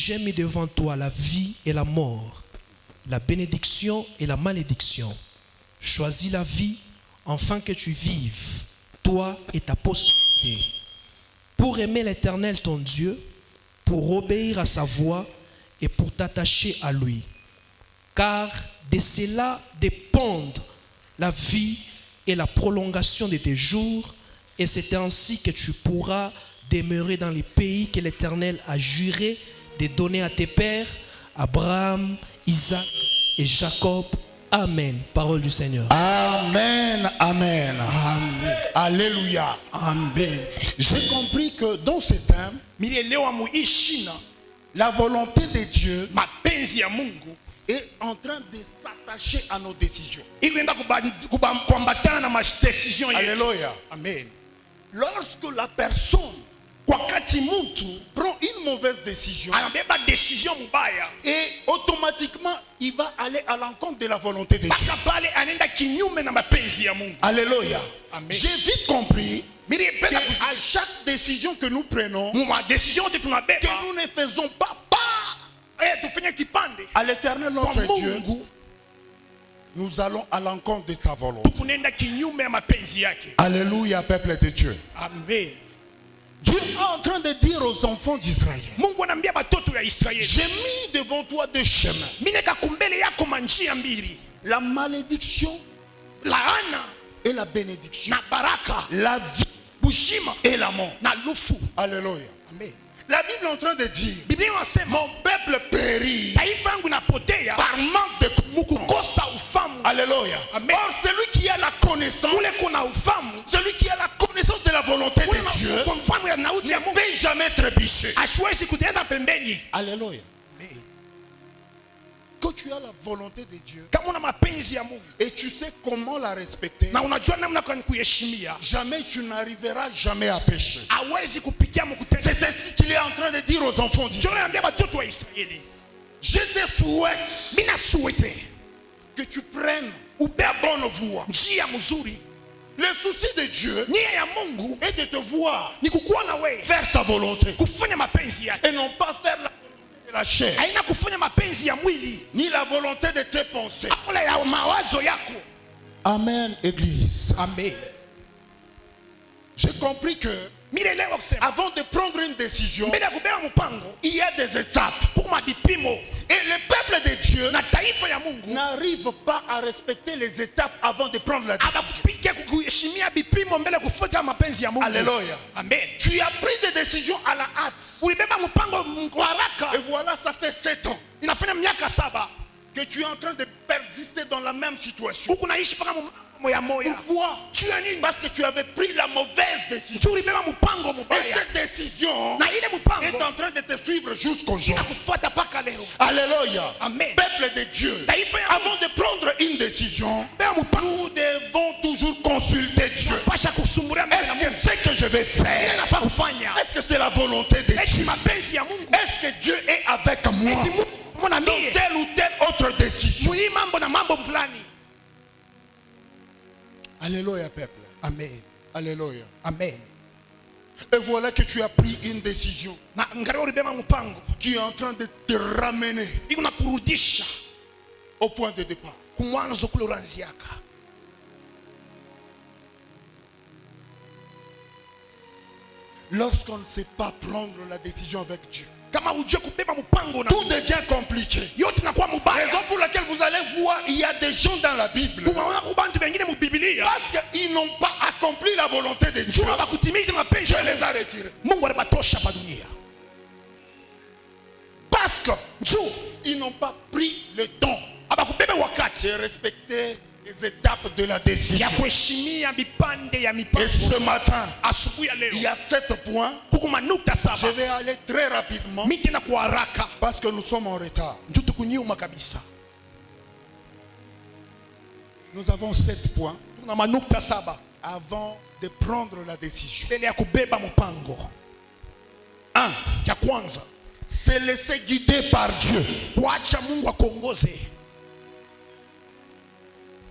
j'ai mis devant toi la vie et la mort, la bénédiction et la malédiction. Choisis la vie, afin que tu vives, toi et ta postérité, pour aimer l'Éternel ton Dieu, pour obéir à sa voix et pour t'attacher à lui. Car de cela dépendent la vie et la prolongation de tes jours, et c'est ainsi que tu pourras demeurer dans les pays que l'Éternel a juré de donner à tes pères, Abraham, Isaac et Jacob. Amen. Parole du Seigneur. Amen, amen. Amen. Alléluia. Amen. J'ai compris que dans ce thème, la volonté de Dieu mapenzi ya Mungu est en train de s'attacher à nos décisions. kuambatana na décision yetu. Alléluia. Amen. Lorsque la personne Wakati mtu prend une mauvaise décision, anabeba décision mubaya, et automatiquement il va aller à l'encontre de la volonté de Dieu. baka pale anaenda kinyume na mapenzi ya Mungu. Alléluia. Amen. J'ai vite compris Nilipenda qu'à chaque décision que nous prenons, ma décision yote que tunabeba nous ne faisons pas part tufanye kipande à l'Éternel notre kwa Dieu, Mungu, nous allons à l'encontre de sa volonté. tukunenda kinyume ya mapenzi yake. Alléluia, peuple de Dieu. Amen. Dieu est en train de dire aux enfants d'Israël, Mungu anambia batoto ya Israeli, j'ai mis devant toi deux chemins, mineka kumbele yako manjia mbili, la malédiction laana et la bénédiction, na baraka, la vie bushima et la mort. na lufu. Alléluia. Amen. La Bible est en train de dire, Biblia inasema mon peuple périt taifa yangu napotea par manque de mukukosa ufamu. Alléluia. Amen. Or, celui qui a la connaissance, Kule kuna ufamu, celui qui a la connaissance de la volonté de Dieu, kwa mfano ya nauti ya ne Mungu, peut jamais trébucher. hasiwezi kutenda pembeni. Alléluia. Amen. Quand tu as la volonté de Dieu Kama una mapenzi ya Mungu et tu sais comment la respecter, na unajua namna ya kuheshimia, jamais tu n'arriveras jamais à pécher. hawezi kupikia mkutenda. C'est ainsi qu'il est en train de dire aux enfants d'Israël. Jona ambia batoto wa Israeli, Je te souhaite mina suwete que tu prennes la bonne voie. njia mzuri. Le souci de Dieu Nia ya Mungu est de te voir ni kukuwa na wewe, faire sa volonté kufanya mapenzi yake, et non pas faire la volonté de la chair, haina kufanya mapenzi ya mwili ni la volonté de tes pensées. wala ya mawazo yako. Amen, Église. Amen. J'ai compris que Mirelewa kusema avant de prendre une décision, mbele ya kubeba mpango il y a des étapes. kuma bipimo, Et le peuple de Dieu na taifa ya Mungu n'arrive pas à respecter les étapes avant de prendre la décision. abakupikia kuheshimia bipimo mbele kufuata mapenzi ya Mungu. Alléluia. Amen. Tu as pris des décisions à la hâte. Ulibeba mpango kwa haraka, Et voilà, ça fait 7 ans inafanya miaka 7 que tu es en train de persister dans la même situation. huku naishi paka moya moya. Pourquoi? Tu as nini? Parce que tu avais pris la mauvaise décision. Ulibeba mpango Et mubaya cette décision na ile est mpango en train de te suivre jusqu'au jour. inakufuata paka leo. Alléluia. Amen. Peuple de Dieu, Taifa ya Mungu avant de prendre une décision, beba mpango nous devons toujours consulter Dieu. pasha kusumuria mbele ya Est-ce que Mungu. ce que je vais faire, Inafaa kufanya est-ce que c'est la volonté de eti Dieu? mapenzi ya Mungu, Est-ce que Dieu est avec moi eti Mungu mwana dans mie telle ou telle autre décision? mui mambo na mambo fulani. Alléluia, peuple. Amen. Alléluia. Amen. Et voilà que tu as pris une décision Na ngari ulibeba mpango qui est en train de te ramener iko na kurudisha au point de départ. kumwanzo kule uranziaka. Lorsqu'on ne sait pas prendre la décision avec Dieu, Kama ujue kubeba mpango na tout devient compliqué. yote nakuwa mubaya. Raison pour laquelle vous allez voir, il y a des gens dans la Bible, Kunaona kubantu bengine mu Biblia parce qu'ils n'ont pas accompli la volonté de Dieu, juu abakutimiza mapenzi Dieu ya les a retirés. Mungu alibatosha pa dunia. Parce que Juu ils n'ont pas pris le temps abakubebe wakati de respecter les étapes de la décision. ya kuheshimia mipande ya Et mipango. ce matin, Asubuhi ya leo il y a 7 points. kuko manukta Je 7 vais aller très rapidement miti na kwa haraka parce que nous sommes en retard. njoo tukunyuma kabisa. Nous avons 7 points Tuna manukta 7 avant de prendre la décision. mbele ya kubeba mpango. 1. Cha kwanza, Se laisser guider par Dieu. kuacha Mungu akuongoze.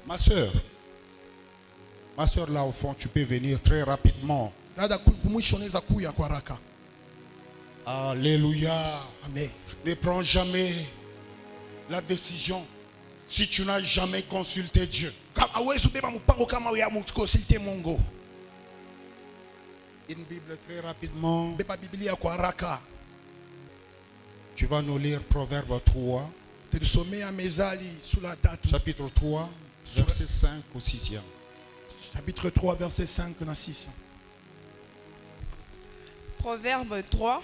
Ma soeur là au fond, tu peux venir très rapidement. Dada kumwisho unaweza kuya kwa haraka. Alléluia. Amen. Ne prends jamais la décision si tu n'as jamais consulté Dieu. Hawezi kubeba mpango kama ya mkonsulte Mungu. Une Bible très rapidement. Beba Biblia kwa haraka. Tu vas nous lire Proverbe 3, Tulisomea Mezali sura 3, chapitre 3, verset 5 au 6e. chapitre 3 verset 5 na 6. Proverbe 3,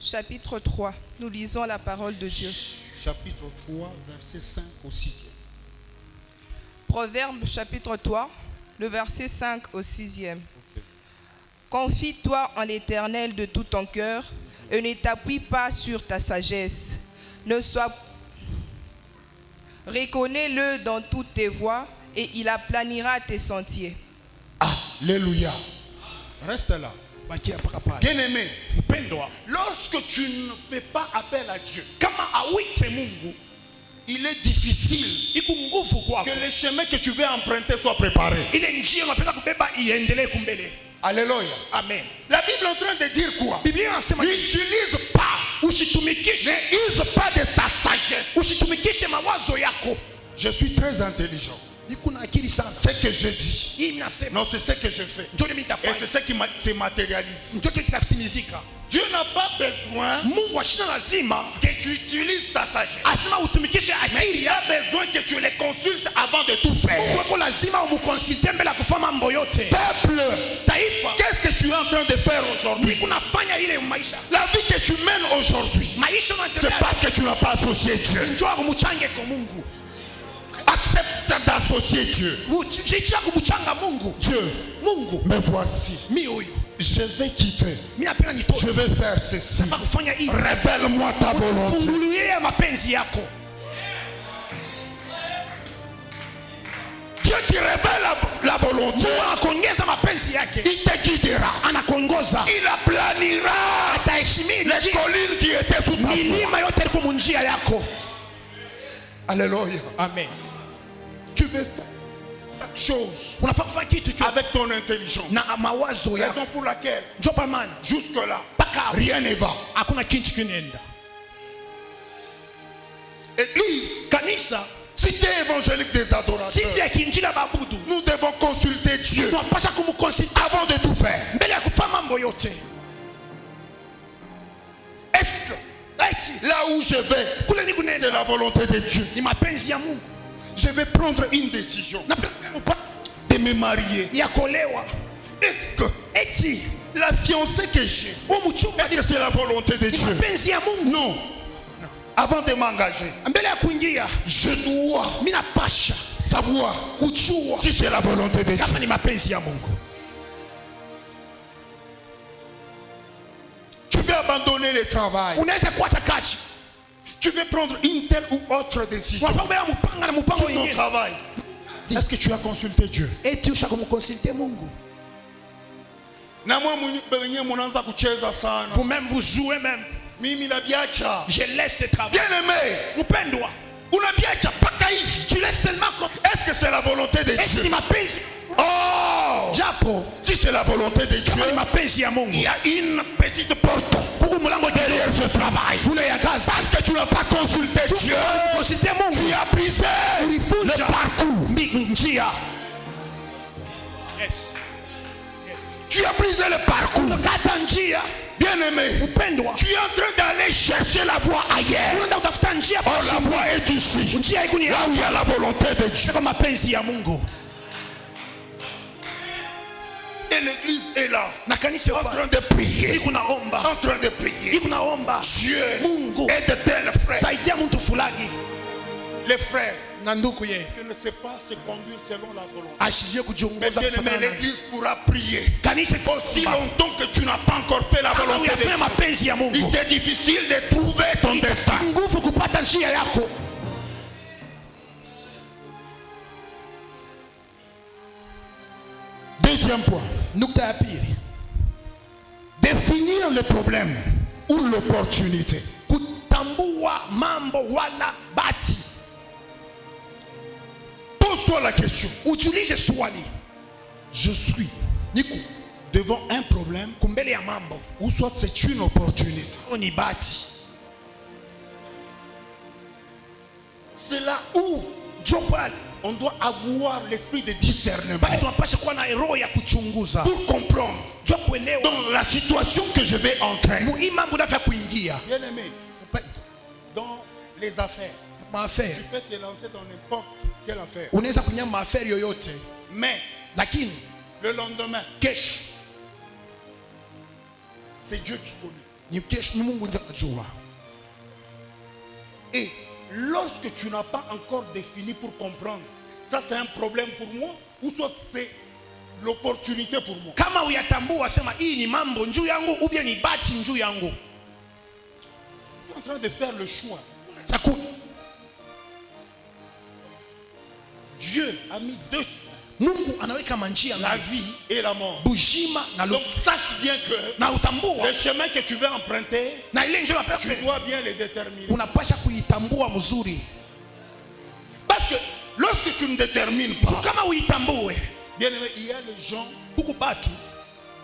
chapitre 3. Nous lisons la parole de Dieu. Chapitre 3, verset 5 au 6e. Proverbe chapitre 3, le verset 5 au 6e. Confie-toi en l'Éternel de tout ton cœur et ne t'appuie pas sur ta sagesse. Reconnais-le dans toutes tes voies et il aplanira tes sentiers. Alléluia. Reste là. Bakia paka pale. Bien-aimé, Mpendwa, lorsque tu ne fais pas appel à Dieu, kama awite Mungu, il est difficile iko nguvu kwako. que les chemins que tu veux emprunter soient préparés. Ile njia unapenda kubeba iendelee kumbele. Alléluia. Amen. La Bible est en train de dire quoi? Biblia inasema N'utilise pas, usitumikishe, ne use pas de ta sagesse. usitumikishe mawazo yako. Je suis très intelligent. Niko na akili sana. Ce que je dis, Hii ninasema non, c'est ce que je fais. ndio mimi Et nitafanya. c'est ce qui se matérialise. Ndio kitatimizika. Dieu n'a pas besoin Mungu ashina lazima que tu utilises ta sagesse. asema utumikishe Mais akili il a besoin que tu les consultes avant de tout faire. yako. Lazima umukonsulte mbele ya kufanya mambo yote. Peuple, Taifa, qu'est-ce que tu es en train de faire aujourd'hui? niko nafanya ile maisha. La vie que tu mènes aujourd'hui, Maisha c'est unatembea parce que tu n'as pas associé Dieu. njoo kumuchange kwa Mungu. Accepte d'associer Dieu. Uchicha kumuchanga Mungu. Dieu, Mungu, me voici. mimi huyu. Je vais quitter. Mimi napenda Je nitoke. vais faire ceci. Nataka kufanya hii. Révèle-moi ta volonté. Fungulie mapenzi yako. Dieu qui révèle la volonté, Mungu anakuongeza mapenzi yake. il te guidera. Anakuongoza. Il aplanira Ataheshimia les collines qui étaient sous ta voie. milima yote liko munjia yako. Alléluia. Amen. Tu veux faire chaque chose Unafaa kufanya kitu chote avec ton intelligence. na mawazo yako. Raison pour laquelle, Njoo pa maana jusque-là, mpaka hapo rien ne va. hakuna kitu kinaenda. Église, Kanisa cité évangélique des sisi adorateurs, ya kinjila babudu nous devons consulter Dieu tunapasha kumkonsulta avant de tout faire. mbele ya kufanya mambo yote. Est-ce que là où je vais, Kule ni c'est kunenda la volonté de Dieu? ni mapenzi ya Mungu. Je vais prendre une décision Na de me marier. ya kolewa Est-ce que eti la fiancée que j'ai, umuchumba est-ce que c'est la volonté de ni Dieu? mapenzi ya Mungu. Non. Avant de m'engager, Mbele ya kuingia je dois mimi napasha savoir kujua si c'est la volonté de kama Dieu. ni mapenzi ya Mungu. Tu veux abandonner le travail. Unaweza kuacha kazi. Tu veux prendre une telle ou autre décision Unafaa kubeba mpanga na mpango sur ton mwingine. travail. Est-ce que tu as consulté Dieu? Eti ushakumkonsulte Mungu. Na mwa mwenye mnaanza kucheza sana. Vous-même vous jouez même. Mimi na biacha. Je laisse ce travail. Bien-aimé, Mpendwa, unabiacha paka hivi. tu laisses seulement comme Est-ce que c'est la volonté de eti ni Dieu? mapenzi. Oh! Japo Si c'est la volonté de Dieu, kama ni mapenzi ya il Mungu. y a une petite porte Huku mlango derrière ce travail. kule ya kazi. Parce que tu n'as pas consulté Dieu. Konsulte Tu Mungu. as brisé le parcours. Njia. Yes. Yes. Tu as brisé le parcours. Kata njia. Bien-aimé, Mpendwa, tu es en train d'aller chercher la voie ailleurs. unaenda kutafuta njia Or, la fulani. voie est ici. Njia iko ni Là où il y a la volonté de Dieu. kwa mapenzi ya Mungu. Et l'église est là, Na kanisa en hapa train de prier. iko naomba. En train de prier. Iko naomba. Dieu Mungu aide tel frère. saidia mtu fulani Les frères na ndugu ye qui ne sait pas se conduire selon la volonté. ashije Mais kujiongoza bien aimé, kufuatana. l'église pourra prier. Kanisa Aussi longtemps que tu n'as pas encore fait la volonté de uyafanya Dieu, mapenzi ya il Mungu. t'est difficile de trouver ton destin. Nguvu kupata njia yako. Deuxième point, Nukta ya pili, définir le problème ou l'opportunité. kutambua mambo wala bati. Pose-toi la question. Ujiulize swali, Je suis niku devant un problème, kumbele ya mambo ou soit c'est une opportunité. ni bahati. C'est là où Njo pale on doit avoir l'esprit de discernement pale tunapasha kuwa na roho ya kuchunguza, pour comprendre njo kuelewa dans la situation que je vais entrer. hii mambo nafya kuingia Bien aimé, dans les affaires, maaffaire. tu peux te lancer dans n'importe quelle affaire. Unaweza kunyama maaffaire yoyote, Mais lakini le lendemain, kesho c'est Dieu qui connaît. ni kesho, ni Mungu ndio anajua. Et lorsque tu n'as pas encore défini pour comprendre, ça c'est un problème pour moi, ou soit c'est l'opportunité pour moi. Kama uyatambua sema hii ni mambo njuu yangu ou bien ni bahati njuu yangu. Tu es en train de faire le choix. Dieu a mis deux choix, Mungu anaweka manjia la vie et la mort. bujima na Donc lufu. sache bien que Na utambua le chemin que tu veux emprunter, na ile njia tu dois bien le déterminer. unapasha kuitambua mzuri. Parce que lorsque tu ne détermines pas, Kama uitambue, bien aimé, il y a les gens, huku batu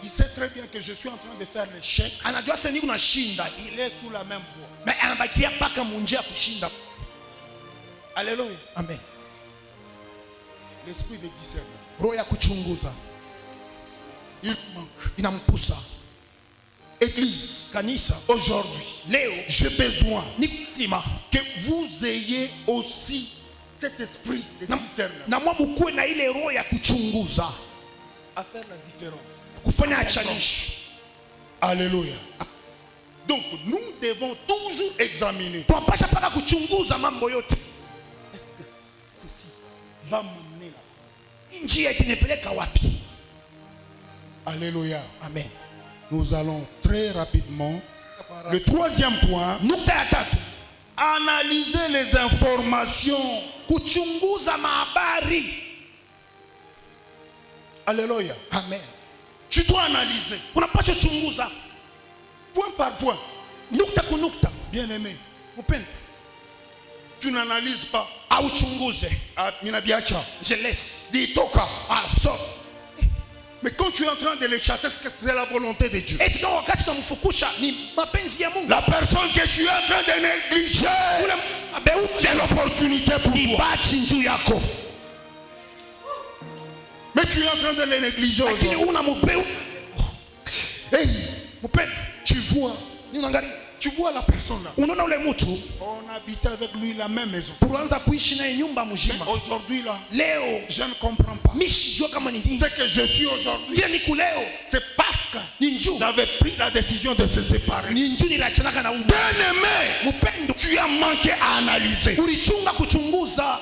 il sait très bien que je suis en train de faire l'échec. anajua sasa niko nashinda, Il est sous la même voie. na anabakia paka munjia ya kushinda. Alléluia. Amen. L'esprit de discernement, Roho ya kuchunguza il manque. inampusa Église, kanisa. aujourd'hui, Leo j'ai besoin ni kusima que vous ayez aussi cet esprit de discernement na mwa mkuwe na ile roho ya kuchunguza, à faire la différence. kufanya achanishi. Alléluia. Donc, nous devons toujours examiner. Tunapasha paka kuchunguza mambo yote. Est-ce que ceci va m'amener là? Hii njia itinipeleka wapi? Alléluia. Amen. Nous allons très rapidement. Le troisième point, Nukta ya tatu, analyser les informations. kuchunguza mahabari. Alléluia. Amen. Tu dois analyser Unapaswa chunguza point par point. nukta kunukta. Bien aimé, Upendo tu n'analyses pas. au chunguze, Ah, minabiacha. je laisse. Dis toka. Ah, so Mais quand tu es en train de les chasser, c'est la volonté de Dieu. eti kama wakati tunamfukusha ni mapenzi ya Mungu. La personne que tu es en train de négliger, Ule abeuti c'est l'opportunité pour ni toi. bahati njuu yako, Mais tu es en train de les négliger lakini aujourd'hui. una mupeu. Hey, Upendo tu vois, ni unaangalia, tu vois la personne là. unaona ule mtu On habitait avec lui la même maison. tulianza kuishi naye nyumba Mais mzima. aujourd'hui là, Leo je ne comprends pas. mimi sijua kama ni nini. Ce que je suis aujourd'hui, Vile niko leo c'est parce que ni njuu. j'avais pris la décision de se séparer. Ni njuu niliachanaka na umu. Bien aimé, Upendo tu as manqué à analyser. ulichunga kuchunguza.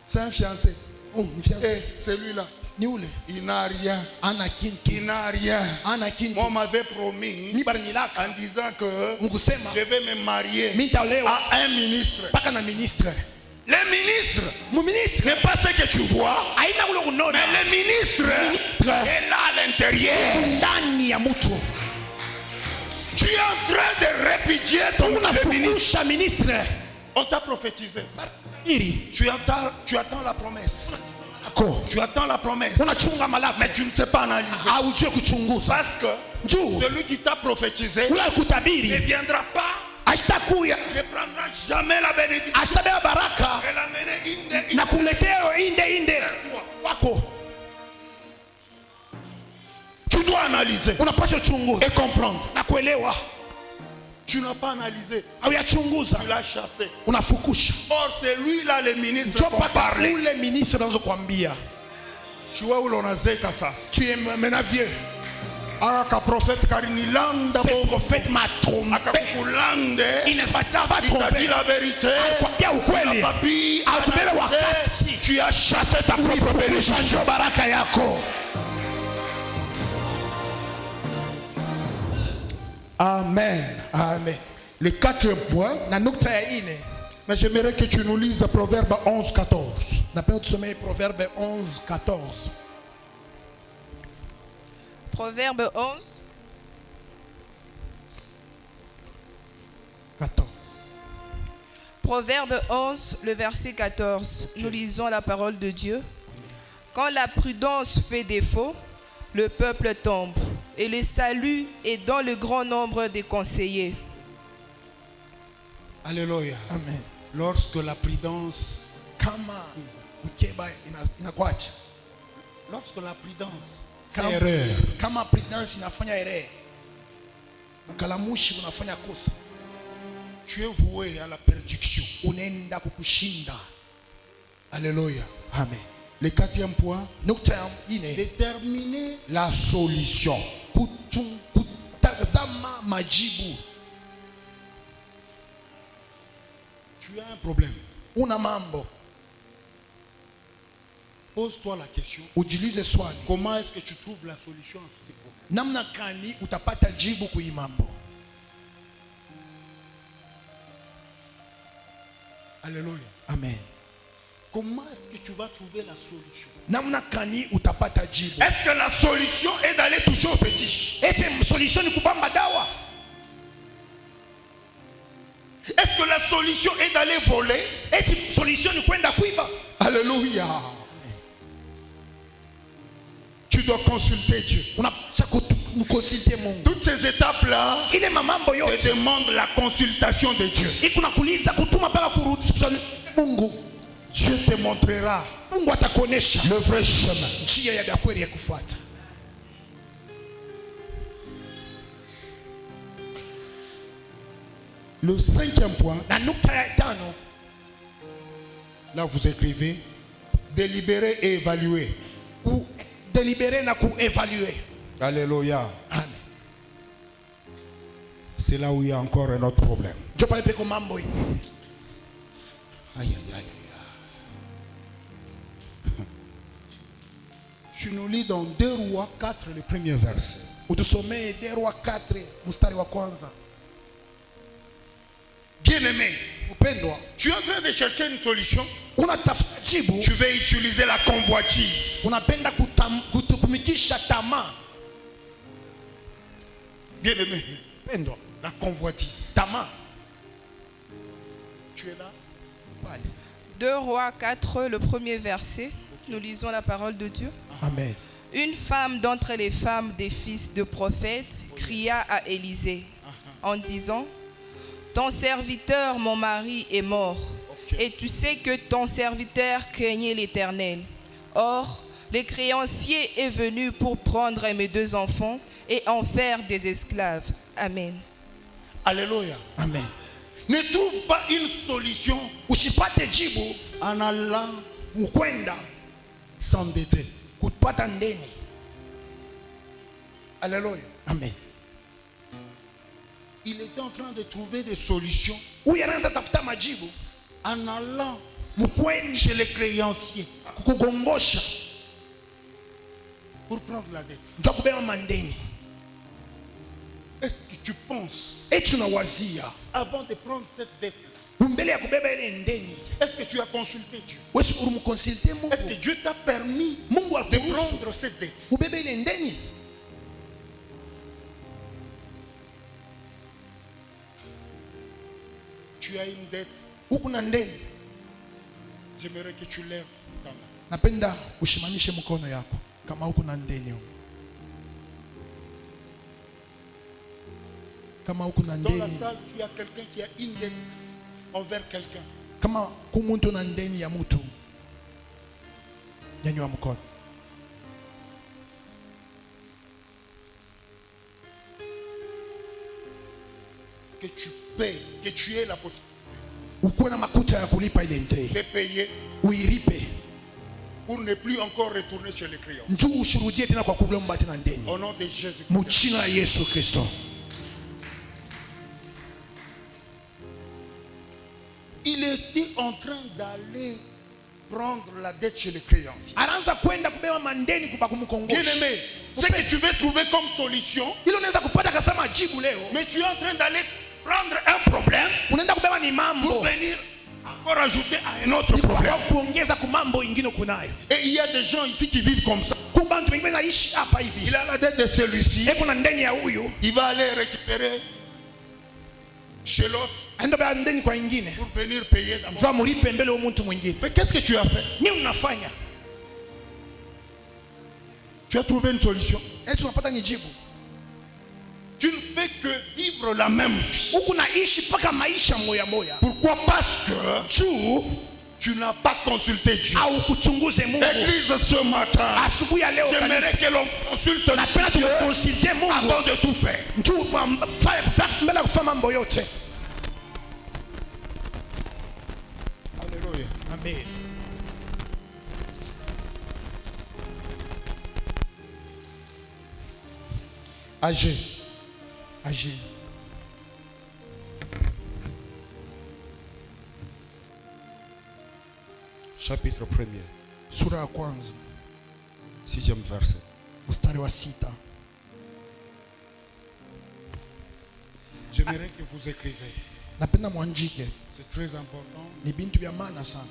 C'est un fiancé. Ni fiancé. Et celui-là, Ni ule il n'a rien. ana kintu, Il n'a rien. ana kintu. Moi, on m'avait promis Mimi bali nilaka en disant que mkusema je vais me marier mimi nitaolewa à un ministre. paka na ministre. Le ministre Mu ministre n'est pas ce que tu vois, haina ule unaona, mais le ministre est là à l'intérieur. ndani ya mtu. Tu es en train de répudier ton le ministre. Unafungusha ministre On t'a prophétisé. ili Tu attends la promesse. ako Tu attends la promesse. unachunga malako Mais tu ne sais pas analyser. haujue kuchunguza. Parce que Njoo celui qui t'a prophétisé ule ne kutabiri viendra pas, ashtakuya, ne prendra jamais la bénédiction. ashtabeba baraka Et l'amener na kuletea inde wako. Tu dois analyser Unapaswa chunguza et comprendre. na kuelewa. Tu n'as pas analysé, Au ya chunguza tu l'as chassé. unafukusha. Or, c'est lui-là, le ministre, Njoo qu'on paka parlait. ule ministre anaanza kuambia Tu vois où l'on a zé Kassas. tu es maintenant vieux. Aka prophète Karinilanda Ce prophète m'a trompé. Akakulande. Il ne va pas Il t'a tromper. dit la vérité. Alikwambia ukweli. Papi, Akubebe wakati. tu as chassé ta propre bénédiction. Njoo baraka yako. Amen. Amen. Le quatrième point, Na nukta ya ine mais j'aimerais que tu nous lises Proverbe 11, 14. napenda tusomee Proverbe 11, 14. Proverbe 11, 14. Proverbe 11, le verset 14. Nous lisons la parole de Dieu. Quand la prudence fait défaut, le peuple tombe, et le salut est dans le grand nombre des conseillers. Alléluia. Amen. Lorsque la prudence, Kama ukeba inakuacha. lorsque la prudence fait erreur, Kama prudence inafanya erreur. Ukalamushi unafanya kosa. tu es voué à la perdition. Unaenda kukushinda. Alléluia. Amen. Le quatrième point, Nukta ya ine, déterminer la solution. kutazama majibu. Tu as un problème. Una mambo, Pose-toi la question. ujiulize swali. Comment est-ce que tu trouves la solution à ces problèmes? Namna gani utapata jibu kui mambo? Alléluia. Amen. Comment est-ce que tu vas trouver la solution? Namna gani utapata jibu? Est-ce que la solution est d'aller toucher au fétiche? Ese solution ni kubamba dawa? Est-ce que la solution est d'aller voler? Eti solution ni kwenda kuiba? Alléluia. Tu dois consulter Dieu. Unapaswa kumkonsulte Mungu. Toutes ces étapes-là Ile mamambo te yote demandent la consultation de Dieu. ikuna kuuliza kutuma mpaka kurudisha Mungu. Dieu te montrera Mungu atakuonesha le vrai chemin. njia ya kweli ya kufuata. Le cinquième point, Na nukta ya tano, là vous écrivez, délibérer et évaluer. kudelibere na kuevaluer. Alléluia. Amen. C'est là où il y a encore un autre problème. Ndio pale peko mambo hii. Aïe, aïe, aïe, aïe. Tu nous lis dans 2 Rois 4, le premier verset. Utusomee Derwa 4 mstari wa kwanza. Bien-aimé, Upendwa, tu es en train de chercher une solution. unatafuta jibu, Tu veux utiliser la convoitise. unapenda kutumikisha tamaa. Bien-aimé, Pendwa, la convoitise. tamaa. Tu es là? Pale. 2 Rois 4, le premier verset. Nous lisons la parole de Dieu. Amen. Une femme d'entre les femmes des fils de prophètes cria à Élisée en disant: ton serviteur, mon mari, est mort. Et tu sais que ton serviteur craignait l'Éternel. Or, le créancier est venu pour prendre mes 2 enfants et en faire des esclaves. Amen. Alléluia. Amen. Ne trouve pas une solution Usipate jibu en allant ukwenda s'endetter. kupata ndeni. Alléluia. Amen. Il était en train de trouver des solutions Huyu anaanza tafuta majibu en allant mkwenda chez les créanciers kugongosha pour prendre la dette. ndio kubeba mandeni. Est-ce que tu penses, Eti unawazia avant de prendre cette dette, mbele ya kubeba ile ndeni, est-ce que tu as consulté Dieu? wewe ulimkonsulte Est-ce que Mungu? Dieu t'a permis Mungu de akuruhusu prendre cette dette? ubebe ile ndeni? Tu as une dette, Huku na ndeni, j'aimerais que tu lèves ta main. napenda ushimanishe mkono yako kama huku na ndeni huko. Kama huku na Dans la ndeni, salle, s'il y a quelqu'un qui a une dette envers quelqu'un, kama kumuntu na ndeni ya mtu, nyanyua mkono. que tu payes, que tu aies la possibilité Ukuwe na makuta ya kulipa ile ndeni, de payer uilipe pour ne plus encore retourner chez les créanciers. njoo ushuhudie tena kwa kulomba tena ndeni. Au nom de Jésus. Mjina la Yesu Kristo. Il était en train d'aller prendre la dette chez les créanciers. Anaanza kwenda kubeba mandeni kuba kumkongosha. Bien-aimé, ce que tu veux trouver comme solution, Ile unaweza kupata kasema jibu leo. mais tu es en train d'aller prendre un problème Unaenda kubeba ni pour mambo. venir encore ajouter à un autre problème. Kwa kuongeza ku mambo ingine kunayo. Et il y a des gens ici qui vivent comme ça. Kumbe watu wengine naishi hapa hivi. Il a la dette de celui-ci, Eko na ndeni ya huyu, il va aller récupérer chez l'autre. aenda bea ndeni kwa ingine pour venir payer d'abord. jua mulipe mbele wa mtu mwingine. Mais qu'est-ce que tu as fait? Nini unafanya? Tu as trouvé une solution. Eti unapata nijibu. Tu ne fais que vivre la même vie. Huku naishi paka maisha moya moya. Pourquoi? Parce que tu n'as pas consulté Dieu. Au kuchunguze Mungu. Église ce matin, Asubuhi ya leo j'aimerais que l'on consulte napenda Dieu tukonsulte Mungu avant de tout faire. njoo mbele kufanya mambo yote. Alléluia. Amen. Agé. Chapitre 1er. Sura ya kwanza 6e verset. mstari wa 6. J'aimerais que vous écrivez. Napenda mwandike. C'est très important. Ni bintu vya maana sana.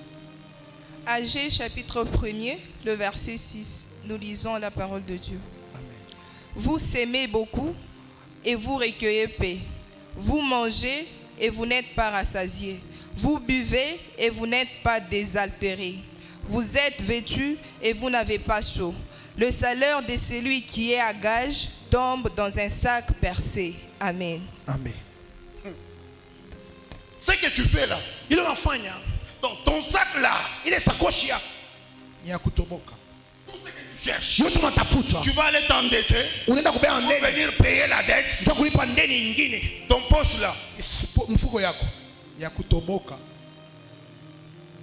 Agé chapitre 1er, le verset 6. Nous lisons la parole de Dieu. Amen. Vous s'aimez beaucoup et vous recueillez paix. Vous mangez et vous n'êtes pas rassasiés. Vous buvez et vous n'êtes pas désaltérés. Vous êtes vêtus et vous n'avez pas chaud. Le salaire de celui qui est à gage tombe dans un sac percé. Amen. Amen. Ce que tu fais là, Ile unafanya dans ton sac là, ile sakoshi yako ni ya kutoboka. tout ce que tu cherches, Yote unatafuta. tu vas aller t'endetter Unaenda kubea pour ndeni. venir payer la dette. Ndio kulipa ndeni nyingine. Ton poche là, Mfuko yako ya kutoboka.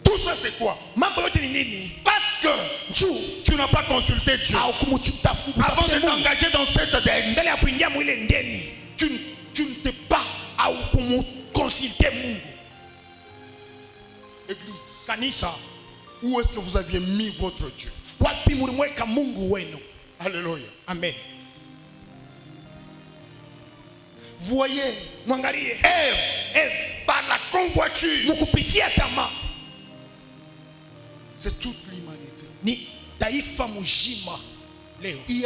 tout ça c'est quoi? Mambo yote ni nini? Parce que tu n'as pas consulté Dieu. Au kumutafuta Avant de t'engager dans cette dette, mbele ya kuingia mwile ndeni tu ne t'es pas. au kumkonsulte Mungu. Église, Kanisa, où est-ce que vous aviez mis votre Dieu? wapi mulimweka Mungu wenu? Alléluia. Amen. Voyez, Mwangalie Ève, par la convoitise, mukupitia tamaa c'est toute l'humanité. ni taifa mzima leo. Il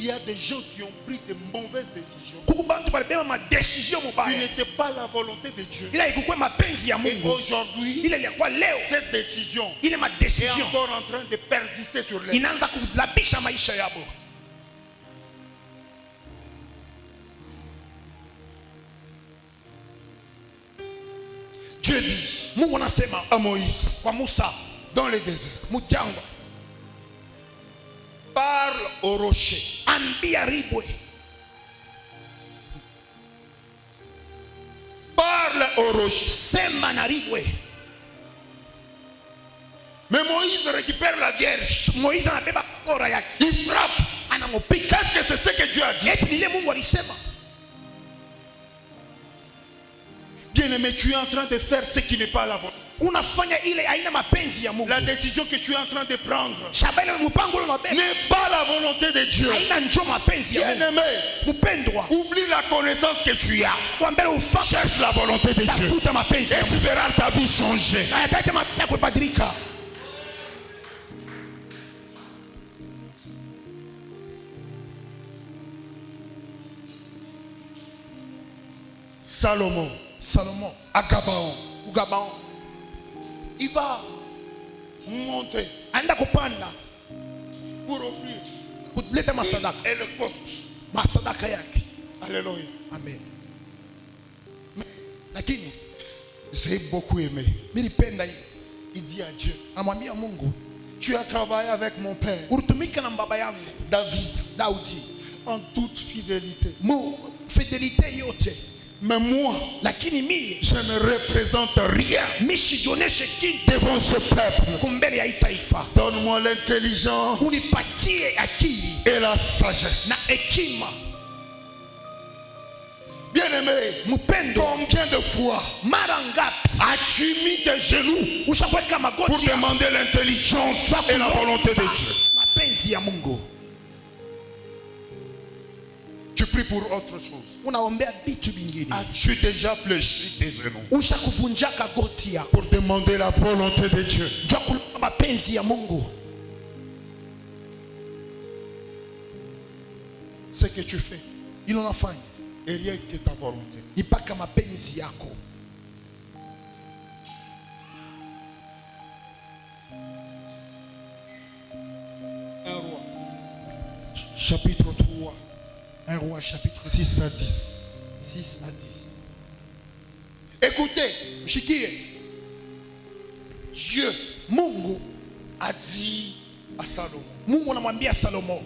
y a des gens qui ont pris de mauvaises décisions Kuku bantu balibeba ma decision qui mubaya. n'étaient pas la volonté de Dieu. Ila ikukwe mapenzi ya Et Mungu. aujourd'hui, Ile ilikuwa leo. cette décision Ile ma est decision encore en train de persister sur les. inaanza kulabisha maisha yabo. Dieu dit Mungu anasema à Moïse kwa Musa dans le désert, mujangwa, parle au rocher. ambia ribwe, Parle au rocher. sema na ribwe. Mais Moïse récupère la vierge. Moïse anabeba kora yake, Il frappe. anamupika. Qu'est-ce que c'est ce que Dieu a dit? Eti nile Mungu alisema. Bien-aimé, tu es en train de faire ce qui n'est pas la volonté. Unafanya ile aina mapenzi ya Mungu. La décision que tu es en train de prendre Shabele mpango ule unabeba n'est pas la volonté de Dieu. aina njo mapenzi ya Mungu. Bien-aimé, Mpendwa, oublie la connaissance que tu as. kwa mbele ufa Cherche la volonté de Dieu. tafuta mapenzi ya Et tu Mungu. verras ta vie changer. Ayatacha mapenzi yako kubadilika. Salomon, Salomon à Gabaon, Gabaon il va monter anaenda kupanda pour offrir kuleta masadaka, et le poste. masadaka yake. Alléluia. Amen. Lakini J'ai beaucoup aimé. nilipenda hii. Il dit à Dieu, Amwambia Mungu, tu as travaillé avec mon père ulitumika na baba yangu David Daudi en toute fidélité. mu fidelite yote, Mais moi, lakini mie je ne représente rien misijioneshe kitu devant ce peuple. kumbele ya hii taifa. Donne-moi l'intelligence Unipatie akili et la sagesse. na hekima. Bien-aimé, Mpendo, combien de fois mara ngapi as-tu mis tes genoux ushakweka pour magoti ya demander l'intelligence et la volonté de Dieu? mapenzi ya Mungu? Tu pries pour autre chose. Unaombea vitu vingine. As-tu déjà fléchi tes genoux Ushakuvunjaka goti yako pour demander la volonté de Dieu? jua kulipa mapenzi ya Mungu. Ce que tu fais Ilo nafanya et rien que ta volonté. ni paka mapenzi yako. chapitre 3, 1 Roi chapitre 6 à 10. 6 à 10. Écoutez, Mshikie, Dieu Mungu a dit à Salomon, Mungu anamwambia Salomo,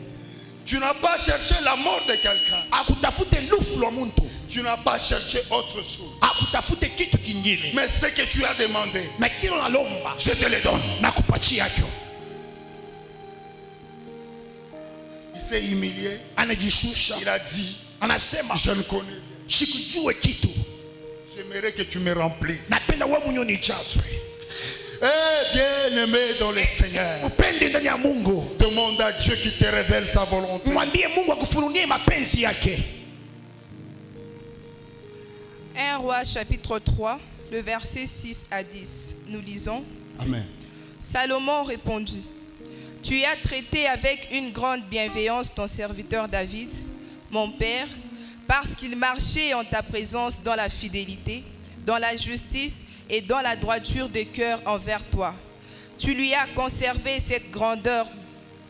tu n'as pas cherché la mort de quelqu'un. akutafute lufu lwa muntu, Tu n'as pas cherché autre chose. akutafute kitu kingine, Mais ce que tu as demandé, na kile unalomba je te le donne. nakupatia kyo. Il s'est humilié. Anajishusha, Il a dit, anasema je ne connais rien. sikujue kitu, J'aimerais que tu me remplisses. napenda wewe mwenyewe nijazwe. Eh bien aimé dans le Seigneur, Upende ndani ya Mungu, demande à Dieu qui te révèle sa volonté. mwambie Mungu akufunulie mapenzi yake. 1 Roi chapitre 3, le verset 6 à 10. Nous lisons. Amen. Salomon répondit, tu as traité avec une grande bienveillance ton serviteur David, mon père, parce qu'il marchait en ta présence dans la fidélité, dans la justice et dans la droiture de cœur envers toi. Tu lui as conservé cette grandeur,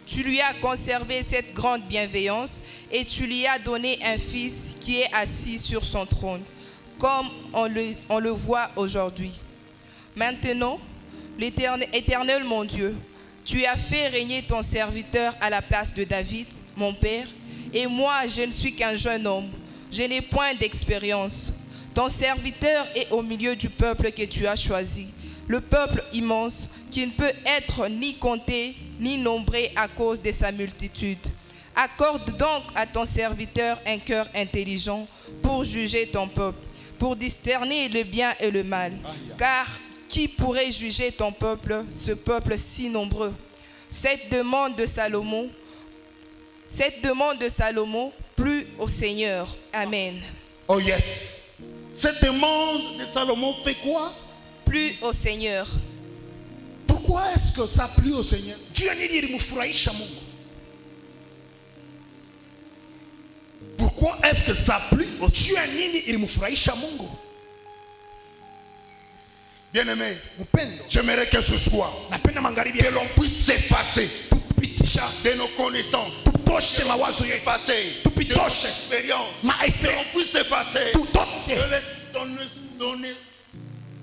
tu lui as conservé cette grande bienveillance et tu lui as donné un fils qui est assis sur son trône, comme on le voit aujourd'hui. Maintenant, Éternel mon Dieu, tu as fait régner ton serviteur à la place de David, mon père, et moi je ne suis qu'un jeune homme, je n'ai point d'expérience. Ton serviteur est au milieu du peuple que tu as choisi, le peuple immense qui ne peut être ni compté ni nombré à cause de sa multitude. Accorde donc à ton serviteur un cœur intelligent pour juger ton peuple, pour discerner le bien et le mal. Car qui pourrait juger ton peuple, ce peuple si nombreux? Cette demande de Salomon plut au Seigneur. Amen. Oh yes. Cette demande de Salomon fait quoi? Plut au Seigneur. Pourquoi est-ce que ça plut au Seigneur? Juu ya nini ilimfurahisha Mungu? Pourquoi est-ce que ça plut au Seigneur? Juu ya nini ilimfurahisha Mungu? Bien-aimé, Mpendo, j'aimerais que ce soit napenda magharibi que l'on puisse s'effacer kupitisha, de nos connaissances, tutoshe mawazo yetu, effacer de tupitoshe nos expériences, que maesperience, l'on puisse s'effacer tutoshe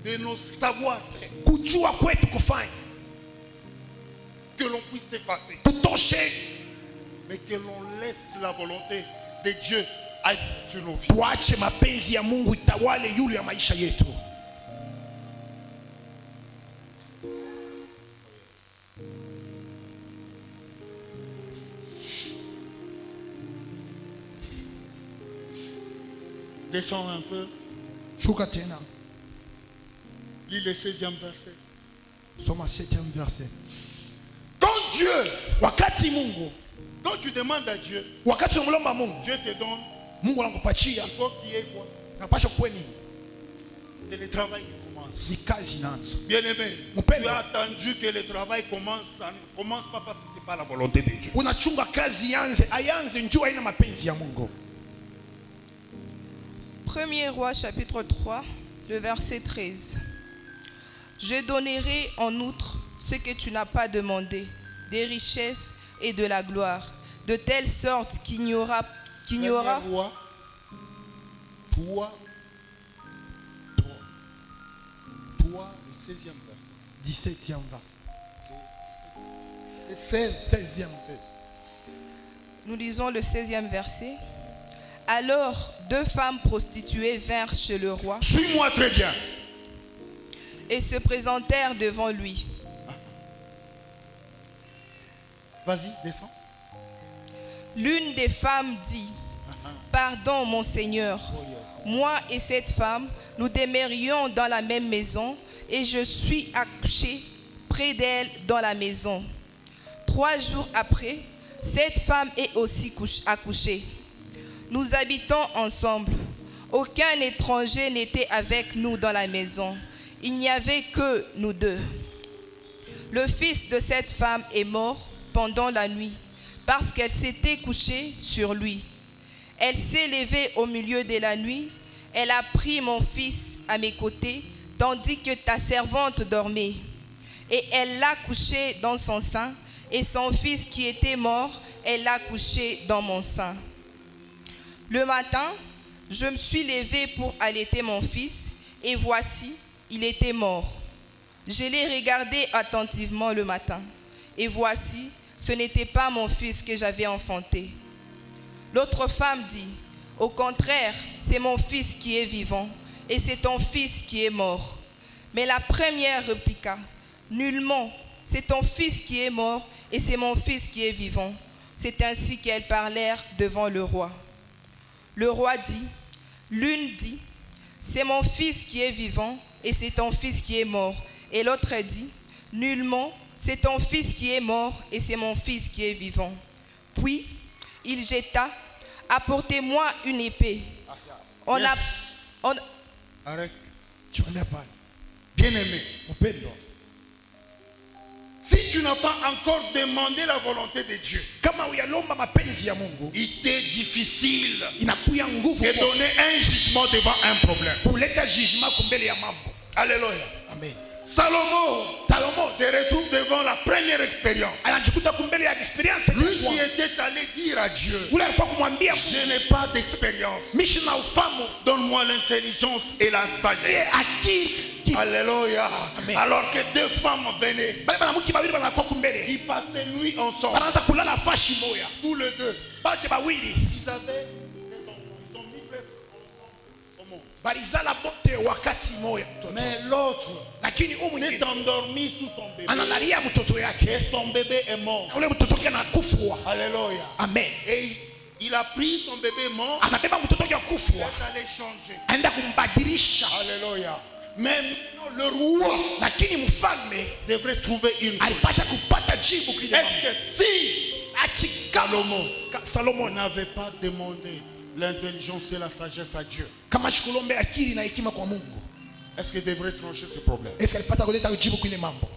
de nos savoir-faire, kujua kwetu kufanya, que l'on puisse s'effacer, tutoshe, mais que l'on laisse la volonté de Dieu être sur nos vies. tuache mapenzi ya Mungu itawale yule ya maisha yetu. Descends un peu, Shuka tena, lis le 16e verset. soma 7e verset. Quand Dieu, Wakati Mungu, quand tu demandes à Dieu, wakati unamlomba Mungu, Dieu te donne, Mungu anakupatia, il faut qu'il y ait quoi? napasha kuwe nini? C'est le travail qui commence. Ni kazi inaanza. Bien-aimé, Mpendo. tu as attendu que le travail commence, ça ne commence pas parce que ce n'est pas la volonté de Dieu. Unachunga kazi yanze, ayanze njoo haina mapenzi ya Mungu. 1er Roi chapitre 3, le verset 13. Je donnerai en outre ce que tu n'as pas demandé, des richesses et de la gloire, de telle sorte qu'il n'y aura... Premier Roi 3, le 16e verset. 17e verset. C'est 16. 16e. Nous lisons le 16e verset. Alors, 2 femmes prostituées vinrent chez le roi Suis-moi très bien. et se présentèrent devant lui. Vas-y, descends. L'une des femmes dit, « Pardon, mon Seigneur, Oh yes. moi et cette femme, nous demeurions dans la même maison et je suis accouchée près d'elle dans la maison. 3 jours après, cette femme est aussi accouchée. Nous habitons ensemble. Aucun étranger n'était avec nous dans la maison. Il n'y avait que nous deux. Le fils de cette femme est mort pendant la nuit parce qu'elle s'était couchée sur lui. Elle s'est levée au milieu de la nuit. Elle a pris mon fils à mes côtés tandis que ta servante dormait. Et elle l'a couché dans son sein et son fils qui était mort elle l'a couché dans mon sein. Le matin, je me suis levée pour allaiter mon fils, et voici, il était mort. Je l'ai regardé attentivement le matin, et voici, ce n'était pas mon fils que j'avais enfanté. L'autre femme dit, au contraire, c'est mon fils qui est vivant, et c'est ton fils qui est mort. Mais la première répliqua, nullement, c'est ton fils qui est mort, et c'est mon fils qui est vivant. C'est ainsi qu'elles parlèrent devant le roi. Le roi dit, l'une dit, c'est mon fils qui est vivant, et c'est ton fils qui est mort. Et l'autre dit, nullement, c'est ton fils qui est mort, et c'est mon fils qui est vivant. Puis, il jeta, apportez-moi une épée. Arrête. Chukua Bien-aimé, upendo. si tu n'as pas encore demandé la volonté de Dieu, Kama uyalomba mapenzi ya Mungu, il t'est difficile inakuya nguvu de donner un jugement devant un problème. kuleta jugement kumbele ya mambo. Alléluia. Amen. Salomo se retrouve devant la première expérience. Anajikuta kumbele ya experience. Lui qui était allé dire à Dieu, Ule alikuwa kumwambia Mungu, je n'ai pas d'expérience. mishi na ufamu, Donne-moi l'intelligence et la sagesse. akili. Alléluia. Amen. Alors que deux femmes venaient, Bale banamuke bawili banakuwa kumbele. qui passaient nuit ensemble, Banaanza kulala fashi moya. tous les deux, Bote bawili ils avaient des enfants. Ils ont mis presque ensemble au monde. balizala bote wakati moya. Mais l'autre Lakini huyu s'est mwingine endormi sous son bébé. analalia mtoto yake. Et son bébé est mort. Ule mtoto wake anakufwa. Alléluia. Amen. Et il a pris son bébé mort Anabeba mtoto wake et akufwa. est allé changer. Aenda kumbadilisha. Alléluia. Mais maintenant, le roi Lakini mfalme devrait trouver une solution. alipasha kupata jibu kile. Est-ce que si Salomon Salomon n'avait pas demandé l'intelligence et la sagesse à Dieu, kama shikulombe akili na hekima kwa Mungu, est-ce qu'il devrait trancher ce problème? est-ce alipata kuleta jibu kile mambo?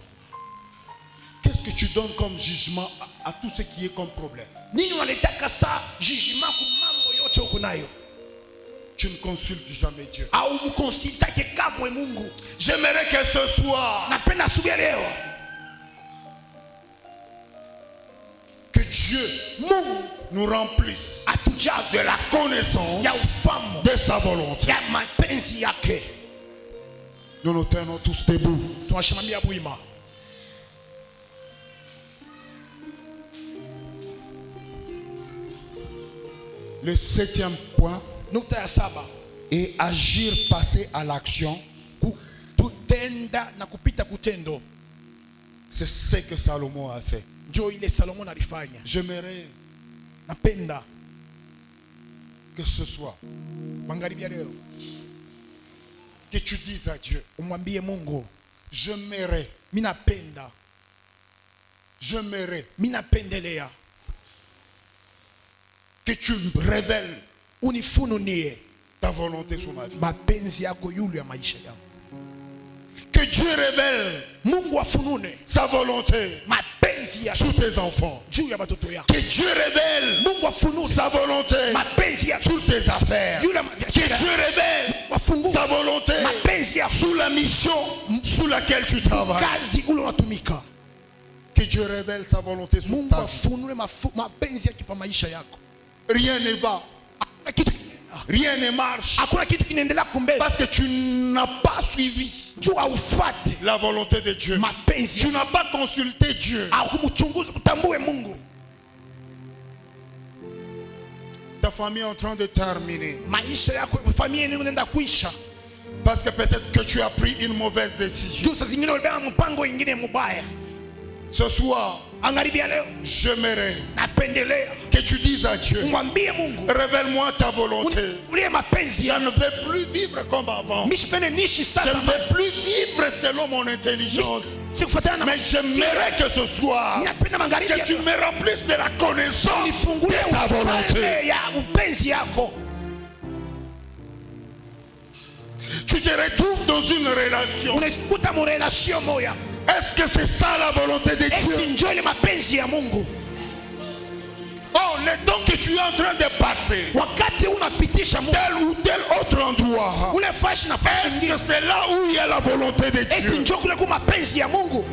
Qu'est-ce que tu donnes comme jugement à tout ce qui est comme problème? Nini unaletaka saa jugement ku mambo yote uko nayo? Tu ne consultes jamais Dieu. Au mkonsultake kamwe Mungu. J'aimerais que ce soir, Napenda asubuhi ya leo que Dieu nous remplisse atujaze de la connaissance ya ufamu de sa volonté. ya mapenzi yake. Nous nous tenons tous debout. Tunashimamia bwima. Le 7e point Nukta ya saba, est agir, passer à l'action. kutenda na kupita kutendo. C'est ce que Salomon a fait. Ndio ile Salomon alifanya. J'aimerais Napenda que ce soit magharibi ya leo que tu dises à Dieu, umwambie Mungu, j'aimerais, mimi napenda, j'aimerais mimi napendelea que tu me révèles unifununie ta volonté sur ma vie. mapenzi yako yule ya maisha yangu. Que Dieu révèle Mungu afunune sa volonté mapenzi yako sur tes enfants. juu ya watoto yako. Que Dieu révèle Mungu afunune sa volonté mapenzi yako sur tes affaires. yule Que Dieu révèle afungue sa volonté mapenzi yako sur la mission sous laquelle tu travailles. kazi ule unatumika. Que Dieu révèle sa volonté sur Mungu ta vie. afunue mapenzi yake pa maisha yako. Rien ne va, Hakuna kitu rien ne marche hakuna kitu kinaendelea kumbele parce que tu n'as pas suivi juu aufate la volonté de Dieu. mapenzi Tu yako. n'as pas consulté Dieu. Au kumchunguza kutambue Mungu. Ta famille est en train de terminer Maisha yako familia yenu inaenda kuisha. parce que peut-être que tu as pris une mauvaise décision. Juu saa zingine ulibeba mpango ingine mubaya. Ce soir, Magharibi ya leo j'aimerais napendelea que tu dises à Dieu, umwambie Mungu, révèle-moi ta volonté. ulie mapenzi Je yako. ne vais plus vivre comme avant. Mimi sipende nishi Je sasa. ne vais plus vivre selon mon intelligence. Sikufuatana na Mais j'aimerais que ce soir, napenda magharibi que ya tu leo. me remplisses de la connaissance Nifungulie de ta volonté. ufalme ya upenzi yako. Tu te retrouves dans une relation. Unajikuta mu relation moya. Est-ce que c'est ça la volonté de Eti Dieu? njoo ile mapenzi ya Mungu. Oh, le temps que tu es en train de passer, Wakati unapitisha Mungu tel ou tel autre endroit, ule fashi na fashi est-ce nyingine. que c'est là où il y a la volonté de Eti Dieu? njoo kule kwa mapenzi ya Mungu.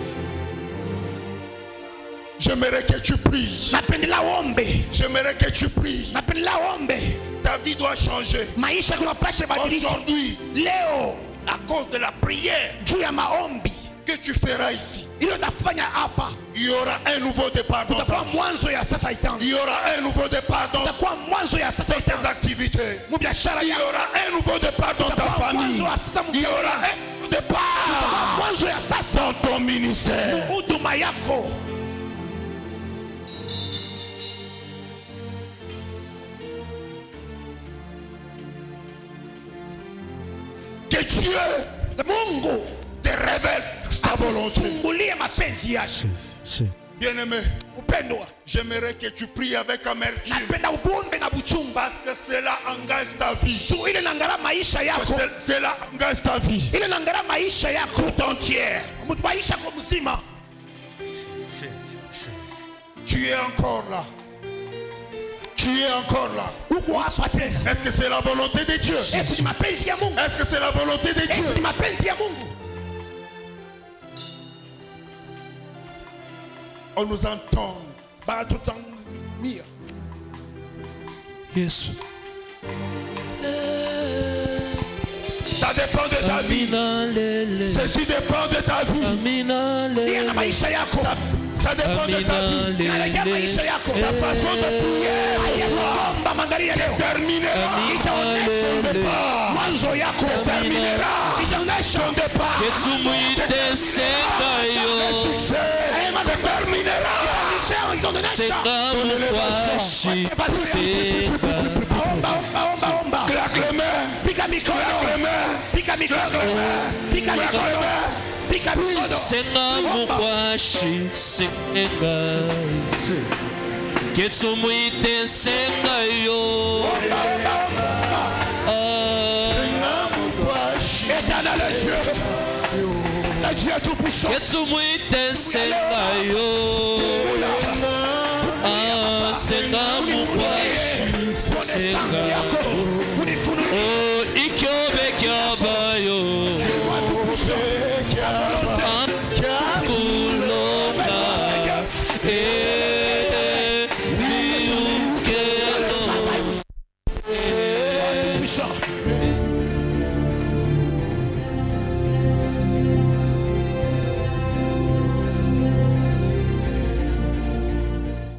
J'aimerais que tu pries. napendela ombe, J'aimerais que tu pries. napendela ombe. Ta vie doit changer. Maisha kunapasha badilika Aujourd'hui, leo à cause de la prière juu ya maombi que tu feras ici, ile nafanya hapa, il y aura un nouveau départ dans ta kutakuwa vie. mwanzo ya sasa itaanza, Il y aura un nouveau départ dans kutakuwa mwanzo ya sasa tes itaanza activités. mu biashara Il y yako, aura un nouveau départ dans ta kutakuwa famille. mwanzo ya sasa mu Il y aura un nouveau départ mwanzo ya sasa dans ton ministère. huduma yako. Que Dieu Mungu te révèle sa volonté. fungulie mapenzi yake. Bien-aimé, Upendwa, j'aimerais que tu pries avec amertume. napenda ubonde na buchungu Parce que cela engage ta vie. juu ile nangara maisha yako, Cela engage ta vie ile nangara maisha yako tout entière. maisha kwa mzima. Tu es encore là. Tu es encore là. Uko hapa tena. Est-ce que c'est la volonté de Dieu? Eti ni mapenzi ya Mungu. Est-ce que c'est la volonté de Eti ni Dieu? mapenzi ya Mungu. On nous entend. Banatutamia. Yes. Ça dépend de ta vie. Ceci dépend de ta vie. Pia na maisha yako. Ça dépend de ta vie. Inalegea maisha yako. Ta façon de prier Omba mangalia leo. terminera Itaonesha ton départ. mwanzo yako. Terminera Itaonesha ton départ. Yesu mwite sengayo Succès terminera. senga mukwashi senga Omba. Claque les mains. Pika mikono. Claque les mains. Pika mikono. Pika Claque mikono. les mains. Pika mikono. senga mukwashi senga Yesu mwite sengayo Éternel Dieu. Le Dieu tout-puissant. Yesu mwite sengayo senga mukwashi Connaissance senga yako. Unifunulie. Oh, ikyobe kyabayo